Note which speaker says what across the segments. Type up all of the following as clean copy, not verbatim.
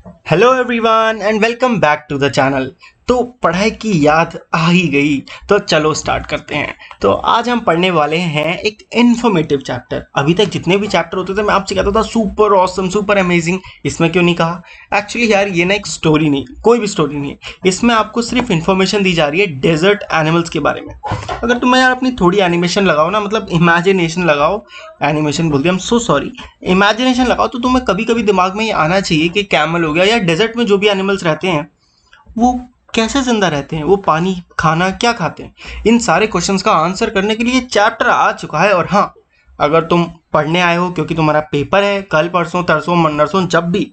Speaker 1: Hello everyone and welcome back to the channel. तो पढ़ाई की याद आ ही गई, तो चलो स्टार्ट करते हैं। तो आज हम पढ़ने वाले हैं एक इन्फॉर्मेटिव चैप्टर। अभी तक जितने भी चैप्टर होते थे मैं आपसे कहता था सुपर ऑसम सुपर अमेजिंग, इसमें क्यों नहीं कहा? एक्चुअली यार ये ना एक स्टोरी नहीं, कोई भी स्टोरी नहीं है, इसमें आपको सिर्फ इन्फॉर्मेशन दी जा रही है डेजर्ट एनिमल्स के बारे में। अगर तुम्हें यार अपनी थोड़ी एनिमेशन लगाओ ना, मतलब इमेजिनेशन लगाओ, एनिमेशन बोल दिया, I am so sorry, imagination लगाओ, तो तुम्हें कभी कभी दिमाग में ये आना चाहिए कि कैमल हो गया या डेजर्ट में जो भी एनिमल्स रहते हैं वो कैसे जिंदा रहते हैं, वो पानी खाना क्या खाते हैं। इन सारे क्वेश्चंस का आंसर करने के लिए चैप्टर आ चुका है। और हाँ, अगर तुम पढ़ने आए हो क्योंकि तुम्हारा पेपर है कल परसों तरसों नरसों जब भी,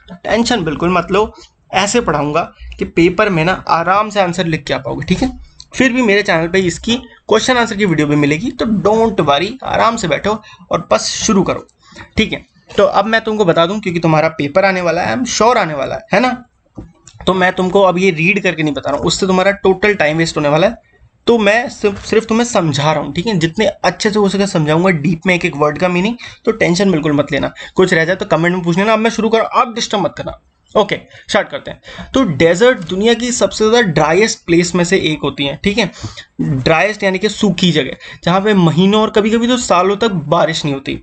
Speaker 1: तो टेंशन बिल्कुल मत लो। ऐसे पढ़ाऊंगा कि पेपर में ना आराम से आंसर लिख के आ पाओगे, ठीक है। फिर भी मेरे चैनल पे इसकी क्वेश्चन आंसर की वीडियो भी मिलेगी, तो डोंट वरी, आराम से बैठो और बस शुरू करो, ठीक है। तो अब मैं तुमको बता दूं, क्योंकि तुम्हारा पेपर आने वाला है, आई एम श्योर आने वाला है ना। तो मैं तुमको अब ये रीड करके नहीं बता रहा हूँ, उससे तुम्हारा टोटल टाइम वेस्ट होने वाला है। तो मैं सिर्फ तुम्हें समझा रहा हूँ, ठीक है। जितने अच्छे से हो सके समझाऊंगा, डीप में एक एक वर्ड का मीनिंग। तो टेंशन बिल्कुल मत लेना, कुछ रह जाए तो कमेंट में पूछ लेना। अब मैं शुरू करूँ, आप डिस्टर्ब मत करना। ओके, स्टार्ट करते हैं। तो डेजर्ट दुनिया की सबसे ज्यादा ड्राइएस्ट प्लेस में से एक होती है, ठीक है। ड्राइएस्ट यानी कि सूखी जगह, जहां पे महीनों और कभी कभी तो सालों तक बारिश नहीं होती।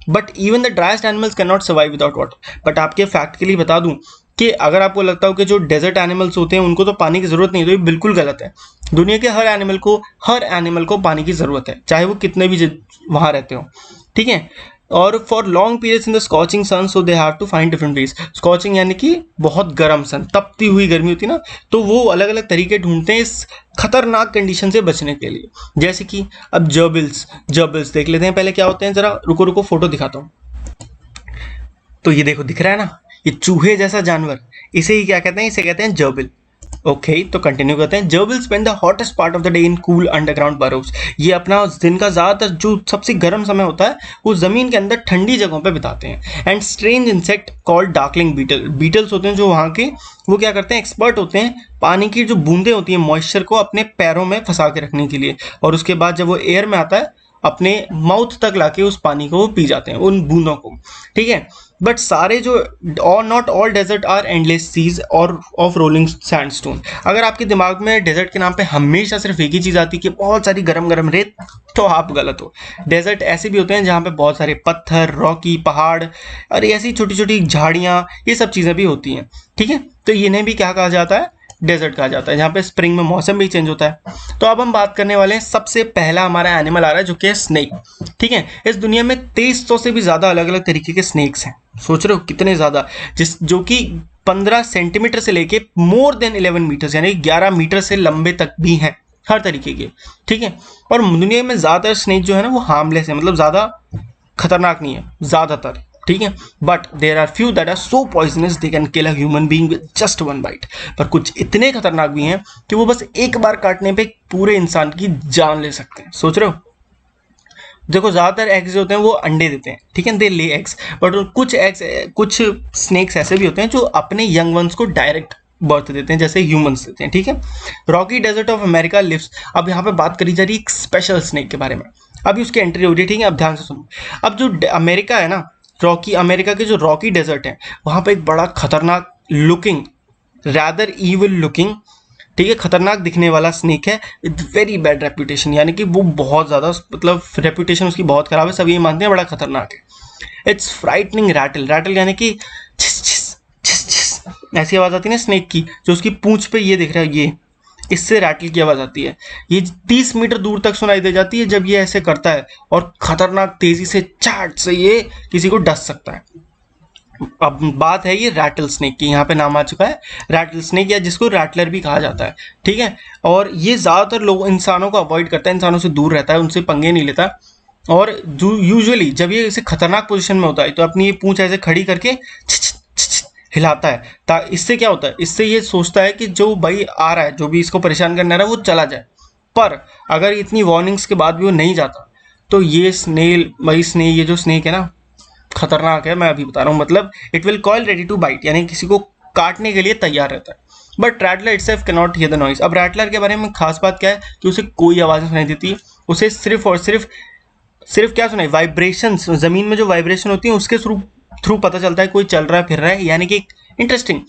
Speaker 1: But even the driest animals can not survive without water. But आपके फैक्ट के लिए बता दूं कि अगर आपको लगता हो कि जो डेजर्ट एनिमल्स होते हैं उनको तो पानी की जरूरत नहीं है, तो ये बिल्कुल गलत है। दुनिया के हर एनिमल को पानी की जरूरत है, चाहे वो कितने भी वहां रहते हो, ठीक है। और for long periods in the scorching sun, so they have to find different ways. Scorching यानी कि बहुत गर्म सन, तपती हुई गर्मी होती है ना, तो वो अलग अलग तरीके ढूंढते हैं इस खतरनाक कंडीशन से बचने के लिए। जैसे कि अब जर्बिल्स जर्बिल्स देख लेते हैं पहले क्या होते हैं, जरा रुको रुको फोटो दिखाता हूँ। तो ये देखो, दिख रहा है ना, ये चूहे जैसा जानवर, इसे ही क्या कहते हैं? इसे कहते हैं जर्बिल। ओके, तो कंटिन्यू करते हैं। Gerbil spend the hottest part of the day in cool underground burrows. ये अपना दिन का ज्यादातर जो सबसे गर्म समय होता है वो जमीन के अंदर ठंडी जगहों पे बिताते हैं। And strange insect called darkling beetle, beetles होते हैं जो वहाँ के, वो क्या करते हैं, एक्सपर्ट होते हैं पानी की जो बूंदें होती हैं मॉइस्चर को अपने पैरों में फंसा के रखने के लिए, और उसके बाद जब वो एयर में आता है अपने माउथ तक लाके उस पानी को वो पी जाते हैं, उन बूंदों को, ठीक है। बट सारे जो, और not all desert are endless seas और ऑफ रोलिंग सैंडस्टोन। अगर आपके दिमाग में डेजर्ट के नाम पे हमेशा सिर्फ एक ही चीज आती है कि बहुत सारी गरम गरम रेत, तो आप गलत हो। डेजर्ट ऐसे भी होते हैं जहाँ पे बहुत सारे पत्थर, रॉकी पहाड़ और ऐसी छोटी छोटी झाड़ियाँ, ये सब चीजें भी होती हैं, ठीक है। तो इन्हें भी क्या कहा जाता है? डेजर्ट कहा जाता है, जहाँ पे स्प्रिंग में मौसम भी चेंज होता है। तो अब हम बात करने वाले हैं, सबसे पहला हमारा एनिमल आ रहा है जो कि है स्नेक, ठीक है। इस दुनिया में 2300 से भी ज्यादा अलग अलग तरीके के स्नेक्स हैं। सोच रहे हो कितने ज्यादा, जिस जो कि 15 सेंटीमीटर से लेके मोर देन 11 मीटर यानी 11 मीटर से लंबे तक भी हैं, हर तरीके के, ठीक है। और दुनिया में ज्यादातर स्नेक जो है ना वो हार्मलेस है, मतलब ज्यादा खतरनाक नहीं है ज्यादातर, ठीक है। But there are few that are so poisonous they can kill a human being with just one bite. पर कुछ इतने खतरनाक भी हैं कि वो बस एक बार काटने पे पूरे इंसान की जान ले सकते हैं। सोच रहे हो? देखो, ज्यादातर एग्स जो होते हैं वो अंडे देते हैं, ठीक है, दे ले एग्स। बट कुछ स्नेक्स ऐसे भी होते हैं जो अपने यंग वंस को डायरेक्ट बर्थ देते हैं, जैसे ह्यूमंस देते हैं, ठीक है। Rocky desert of America lives. अब यहाँ पे बात करी जा रही है एक स्पेशल स्नेक के बारे में, अभी उसकी एंट्री हो रही है, ठीक है। अब ध्यान से सुनो। अब जो अमेरिका है ना, रॉकी अमेरिका के जो रॉकी डेजर्ट है, वहां पे एक बड़ा खतरनाक लुकिंग, रैदर इविल लुकिंग, ठीक है, खतरनाक दिखने वाला स्नेक है विद वेरी बैड रेपुटेशन। यानी कि वो बहुत ज्यादा, मतलब रेपुटेशन उसकी बहुत खराब है, सब ये मानते हैं बड़ा खतरनाक है। इट्स फ्राइटनिंग रैटल, रैटल यानी कि छिस छिस छिस छिस ऐसी आवाज आती है ना स्नेक की, जो उसकी पूंछ पे ये दिख रहा है, ये इससे रैटल की आवाज आती है। ये 30 मीटर दूर तक सुनाई दे जाती है जब ये ऐसे करता है, और खतरनाक तेजी से चाट से ये किसी को डस सकता है। अब बात है ये रैटल स्नेक की, यहाँ पे नाम आ चुका है रैटल स्नेक, या जिसको रैटलर भी कहा जाता है, ठीक है। और ये ज्यादातर लोग इंसानों को अवॉइड करता है, इंसानों से दूर रहता है, उनसे पंगे नहीं लेता। और यूजुअली जब ये इसे खतरनाक पोजीशन में होता है तो अपनी ये पूंछ ऐसे खड़ी करके हिलाता है। इससे क्या होता है, इससे ये सोचता है कि जो भाई आ रहा है, जो भी इसको परेशान करने आ रहा है, वो चला जाए। पर अगर इतनी वार्निंग्स के बाद भी वो नहीं जाता, तो ये ये जो स्नेक है ना, खतरनाक है, मैं अभी बता रहा हूँ। मतलब it will call ready to bite, यानी किसी को काटने के लिए तैयार रहता है। But rattler itself can not hear the noise. अब रैटलर के बारे में खास बात क्या है कि उसे कोई आवाज नहीं सुनाई देती, उसे सिर्फ और सिर्फ क्या सुनाई, वाइब्रेशंस, जमीन में जो वाइब्रेशन होती है उसके थ्रू थ्रू पता चलता है कोई चल रहा है फिर रहा है, यानी कि इंटरेस्टिंग।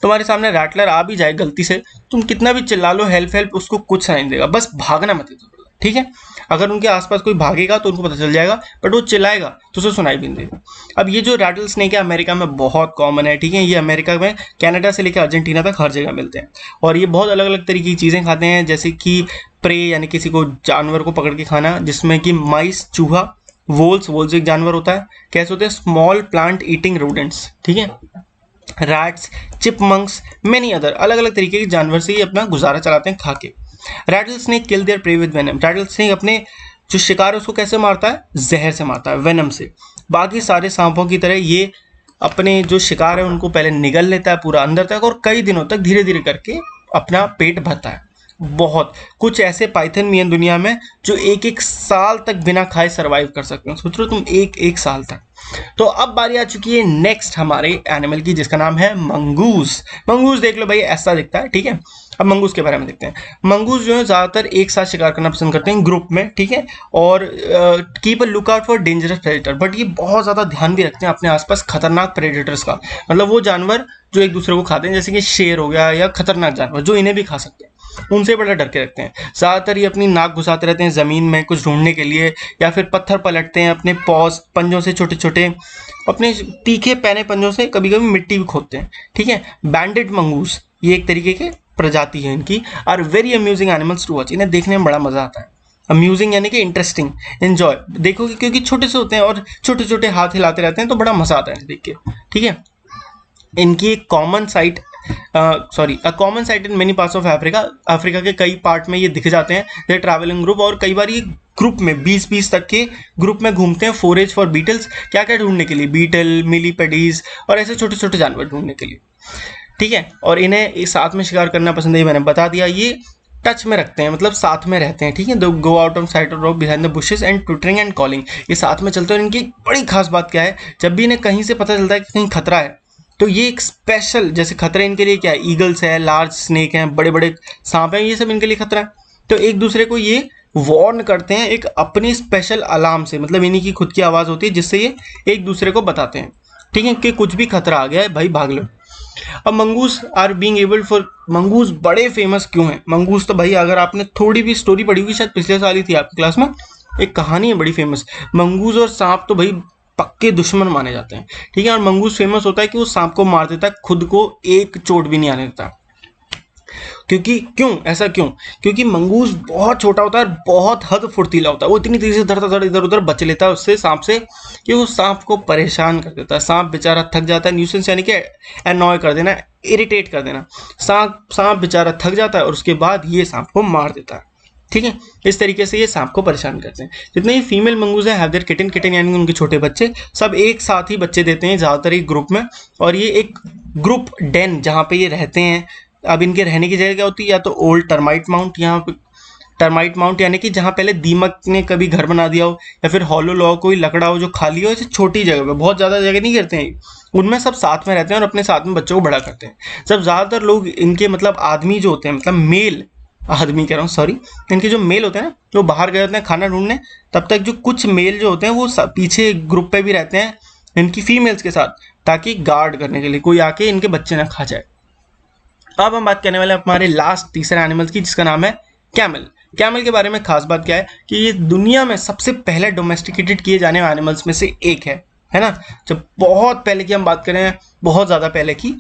Speaker 1: तुम्हारे सामने रैटलर आ भी जाए गलती से, तुम कितना भी चिल्ला लो हेल्प हेल्प, उसको कुछ सुनाई नहीं देगा, बस भागना मत इधर उधर, ठीक है। अगर उनके आसपास कोई भागेगा तो उनको पता चल जाएगा, बट वो चिल्लाएगा तो उसे सुनाई भी नहीं देगा। अब ये जो रैटल स्नेक है अमेरिका में बहुत कॉमन है, ठीक है। ये अमेरिका में कनाडा से लेकर अर्जेंटीना तक हर जगह मिलते हैं, और ये बहुत अलग अलग तरीके की चीज़ें खाते हैं, जैसे कि प्रे यानी किसी को जानवर को पकड़ के खाना, जिसमें कि माइस, चूहा, वोल्स एक जानवर होता है, कैसे होते हैं स्मॉल प्लांट ईटिंग रोडेंट्स, ठीक है, रैट्स, चिपमंक्स, मेनी अदर अलग अलग तरीके के जानवर से ये अपना गुजारा चलाते हैं खा के। Rattlesnake kill their prey with venom. Rattlesnake अपने जो शिकार है उसको कैसे मारता है? जहर से मारता है, वेनम से। बाकी सारे सांपों की तरह ये अपने जो शिकार है उनको पहले निगल लेता है पूरा अंदर तक, और कई दिनों तक धीरे धीरे करके अपना पेट भरता है। बहुत कुछ ऐसे पाइथन भी हैं दुनिया में जो एक एक साल तक बिना खाए सरवाइव कर सकते हैं। सोच लो तुम एक साल तक। तो अब बारी आ चुकी है नेक्स्ट हमारे एनिमल की, जिसका नाम है मंगूस। मंगूस देख लो भाई, ऐसा दिखता है, ठीक है। अब मंगूस के बारे में देखते हैं। मंगूस जो है ज़्यादातर एक साथ शिकार करना पसंद करते हैं ग्रुप में, ठीक है, और keep a look out for dangerous predator. But ये बहुत ज़्यादा ध्यान भी रखते हैं अपने आसपास खतरनाक प्रेडेटर्स का, मतलब वो जानवर जो एक दूसरे को खाते हैं, जैसे कि शेर हो गया या खतरनाक जानवर जो इन्हें भी खा सकते हैं, उनसे बड़ा डर के रखते हैं। ज़्यादातर ये अपनी नाक घुसाते रहते हैं ज़मीन में कुछ ढूंढने के लिए, या फिर पत्थर पलटते हैं अपने पॉज पंजों से, छोटे छोटे अपने तीखे पैने पंजों से कभी कभी मिट्टी भी खोदते हैं, ठीक है। बैंडेड मंगूस ये एक तरीके के प्रजाति है इनकी। Are very amusing animals to watch. इन्हें देखने में बड़ा मजा आता है। अम्यूजिंग यानी कि इंटरेस्टिंग, एंजॉय देखोगे, क्योंकि छोटे से होते हैं और छोटे छोटे हाथ हिलाते रहते हैं, तो बड़ा मजा आता है देख के, ठीक है। इनकी एक common site a common site in many parts of Africa. Africa के कई पार्ट में ये दिख जाते हैं। दे ट्रैवलिंग ग्रुप, और कई बार ये ग्रुप में 20-20 तक के ग्रुप में घूमते हैं। फोरेज फॉर बीटल्स, क्या क्या ढूंढने के लिए? बीटल, मिलीपेडीज और ऐसे छोटे छोटे जानवर ढूंढने के लिए, ठीक है। और इन्हें साथ में शिकार करना पसंद है, मैंने बता दिया। ये टच में रखते हैं, मतलब साथ में रहते हैं, ठीक है। दो go out of site of behind the bushes and twittering and calling. ये साथ में चलते हैं। और इनकी बड़ी खास बात क्या है, जब भी इन्हें कहीं से पता चलता है कि कहीं खतरा है, तो ये एक स्पेशल, जैसे खतरे इनके लिए क्या है, ईगल्स है, लार्ज स्नेक हैं, बड़े बड़े सांप हैं, ये सब इनके लिए खतरा है। तो एक दूसरे को ये वार्न करते हैं एक अपनी स्पेशल अलार्म से, मतलब इन्हीं की खुद की आवाज़ होती है जिससे ये एक दूसरे को बताते हैं, ठीक है, कि कुछ भी खतरा आ गया है भाई, भाग लो। अब mongoose are being able for, mongoose बड़े फेमस क्यों हैं? मंगूस तो भाई अगर आपने थोड़ी भी स्टोरी पढ़ी हुई, शायद पिछले साल ही थी आपकी क्लास में, एक कहानी है बड़ी फेमस। मंगूस और सांप तो भाई पक्के दुश्मन माने जाते हैं, ठीक है। और मंगूस फेमस होता है कि वो सांप को मार देता है, खुद को एक चोट भी नहीं आने देता। क्योंकि ऐसा क्यों? क्योंकि मंगूस बहुत छोटा होता है और बहुत हद फुर्तीला होता है। वो इतनी तेजी से धड़ाधड़ इधर उधर बच लेता है उससे, सांप से, कि वो सांप को परेशान कर देता है। सांप बेचारा थक जाता है। न्यूसेंस यानी कि एनॉय कर देना, इरिटेट कर देना। सांप बेचारा थक जाता है और उसके बाद ये सांप को मार देता है, ठीक है। इस तरीके से ये सांप को परेशान करते हैं। जितने ही फीमेल मंगूस हैं, हैव देयर किटन यानी उनके छोटे बच्चे, सब एक साथ ही बच्चे देते हैं, ज़्यादातर एक ग्रुप में। और ये एक ग्रुप डेन जहाँ पे ये रहते हैं, अब इनके रहने की जगह क्या होती है? या तो ओल्ड टर्माइट माउंट, यहाँ पे टर्माइट माउंट यानी कि जहाँ पहले दीमक ने कभी घर बना दिया हो, या फिर हॉलो लॉग कोई लकड़ा हो जो खाली हो, ऐसे छोटी जगह पे, बहुत ज़्यादा जगह नहीं करते हैं, उनमें सब साथ में रहते हैं और अपने साथ में बच्चों को बड़ा करते हैं। सब ज़्यादातर लोग इनके, मतलब आदमी जो होते हैं, मतलब मेल आदमी कह रहा हूँ, सॉरी, इनके जो मेल होते हैं ना, जो बाहर गए होते हैं खाना ढूंढने, तब तक जो कुछ मेल जो होते हैं वो पीछे ग्रुप पे भी रहते हैं इनकी फीमेल्स के साथ, ताकि गार्ड करने के लिए कोई आके इनके बच्चे ना खा जाए। अब हम बात करने वाले हैं हमारे लास्ट तीसरे एनिमल की, जिसका नाम है कैमल। कैमल के बारे में खास बात क्या है कि ये दुनिया में सबसे पहले डोमेस्टिकेटेड किए जाने वाले एनिमल्स में से एक है ना। जब बहुत पहले की हम बात करें, बहुत ज़्यादा पहले की,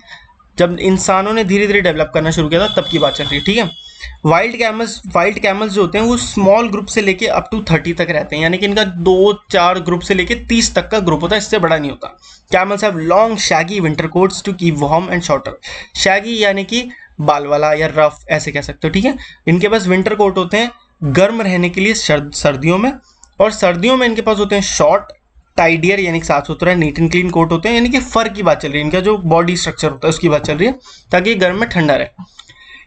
Speaker 1: जब इंसानों ने धीरे धीरे डेवलप करना शुरू किया था, तब की बात चल रही है, ठीक है। वाइल्ड कैमल्स जो होते हैं वो स्मॉल ग्रुप से लेके अप टू 30 तक रहते हैं, यानी कि इनका 2-4 ग्रुप से लेके 30 तक का ग्रुप होता है, इससे बड़ा नहीं होता। Camels have long shaggy winter coats to keep warm and shorter. Shaggy यानी कि बाल वाला या रफ, ऐसे कह सकते हो, ठीक है। इनके पास विंटर कोट होते हैं गर्म रहने के लिए सर्दियों में, और सर्दियों में इनके पास होते हैं शॉर्ट टाइडियर यानी कि साफ सुथरा नीट एंड क्लीन कोट होते हैं, यानी कि फर की बात चल रही है, इनका जो बॉडी स्ट्रक्चर होता है उसकी बात चल रही है, ताकि गर्म में ठंडा रहे।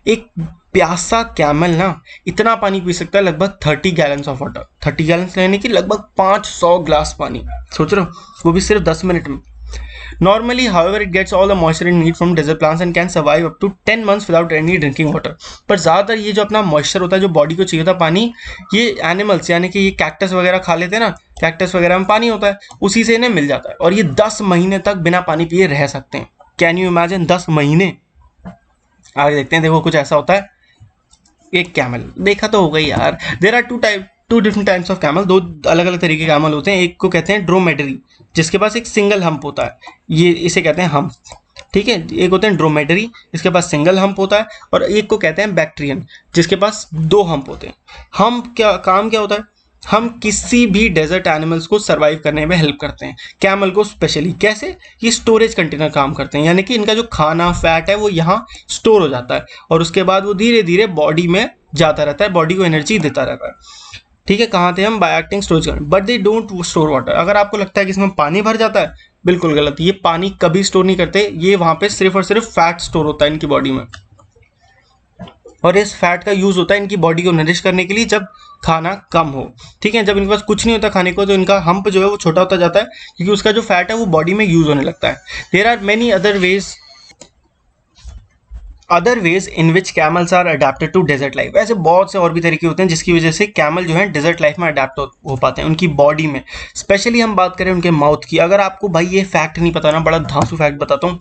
Speaker 1: एक प्यासा कैमल ना इतना पानी पी सकता है, लगभग 30 गैलन्स ऑफ वाटर। 30 गैलन्स यानी कि लगभग 500 ग्लास पानी, सोच रहे हो, वो भी सिर्फ 10 मिनट में। Normally, however, it gets all the moisture it needs from desert plants and can survive up to 10 months without any drinking water. पर ज़्यादातर ये जो अपना मॉइस्चर होता है, जो बॉडी को चाहिए होता है पानी, ये एनिमल्स यानी कि ये कैक्टस वगैरह खा लेते हैं ना, कैक्टस वगैरह में पानी होता है, उसी से इन्हें मिल जाता है, और ये 10 महीने तक बिना पानी पिए रह सकते हैं। कैन यू इमेजिन 10 महीने। आगे देखते हैं, देखो कुछ ऐसा होता है। एक कैमल देखा तो हो गई यार। There are two different types of camel, दो अलग अलग तरीके के कैमल होते हैं। एक को कहते हैं ड्रोमेडरी, जिसके पास एक सिंगल हम्प होता है, ये इसे कहते हैं हम्प, ठीक है। एक होते हैं ड्रोमेडरी, इसके पास सिंगल हम्प होता है, और एक को कहते हैं बैक्टीरियन, जिसके पास 2 हम्प होते हैं। हम्प क्या काम क्या होता है, हम किसी भी डेजर्ट एनिमल्स को सरवाइव करने में हेल्प करते हैं। कैमल को स्पेशली कैसे, ये स्टोरेज कंटेनर काम करते हैं, यानी कि इनका जो खाना फैट है वो यहाँ स्टोर हो जाता है और उसके बाद वो धीरे धीरे बॉडी में जाता रहता है, बॉडी को एनर्जी देता रहता है, ठीक है। कहाँ थे हम, बाय एक्टिंग स्टोरेज करने, but they don't store water. अगर आपको लगता है कि इसमें पानी भर जाता है, बिल्कुल गलत, ये पानी कभी स्टोर नहीं करते, ये वहां पे सिर्फ और सिर्फ फैट स्टोर होता है इनकी बॉडी में, और इस फैट का यूज होता है इनकी बॉडी को नरिश करने के लिए जब खाना कम हो, ठीक है। जब इनके पास कुछ नहीं होता खाने को तो इनका हम्प जो है वो छोटा होता जाता है, क्योंकि उसका जो फैट है वो बॉडी में यूज होने लगता है। There are many other ways in which camels are adapted to desert life. ऐसे बहुत से और भी तरीके होते हैं जिसकी वजह से कैमल जो है डेजर्ट लाइफ में अडेप्ट हो पाते हैं उनकी बॉडी में। स्पेशली हम बात करें उनके माउथ की। अगर आपको भाई ये फैक्ट नहीं पता ना, बड़ा धांसू फैक्ट बताता हूँ।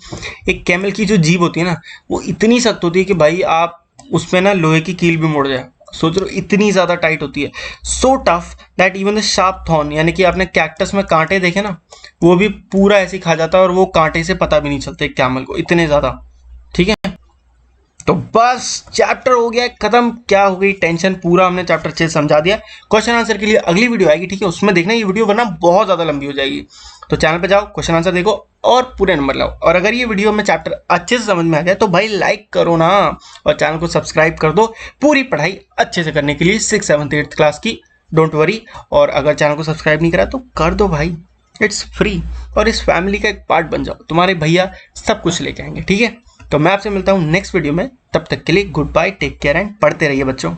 Speaker 1: एक कैमल की जो जीभ होती है ना, वो इतनी सख्त होती है कि भाई आप उसमें ना लोहे की कील भी मुड़ जाए, सोच रहे हो, इतनी ज्यादा टाइट होती है। So tough that even the sharp thorn, यानी कि आपने कैक्टस में कांटे देखे ना, वो भी पूरा ऐसे खा जाता है और वो कांटे से पता भी नहीं चलते कैमल को, इतने ज्यादा, ठीक है। तो बस चैप्टर हो गया खत्म, क्या हो गई टेंशन, पूरा हमने चैप्टर 6 समझा दिया। क्वेश्चन आंसर के लिए अगली वीडियो आएगी, ठीक है, उसमें देखना ये वीडियो वरना बहुत ज्यादा लंबी हो जाएगी। तो चैनल पे जाओ, क्वेश्चन आंसर देखो और पूरे नंबर लाओ। और अगर ये वीडियो में चैप्टर अच्छे से समझ में आ गया तो भाई लाइक करो ना, और चैनल को सब्सक्राइब कर दो पूरी पढ़ाई अच्छे से करने के लिए 6th 7th 8th क्लास की, डोंट वरी। और अगर चैनल को सब्सक्राइब नहीं करा तो कर दो भाई, इट्स फ्री, और इस फैमिली का एक पार्ट बन जाओ, तुम्हारे भैया सब कुछ लेके आएंगे, ठीक है। तो मैं आपसे मिलता हूँ नेक्स्ट वीडियो में, तब तक के लिए goodbye, take care and पढ़ते रहिए बच्चों।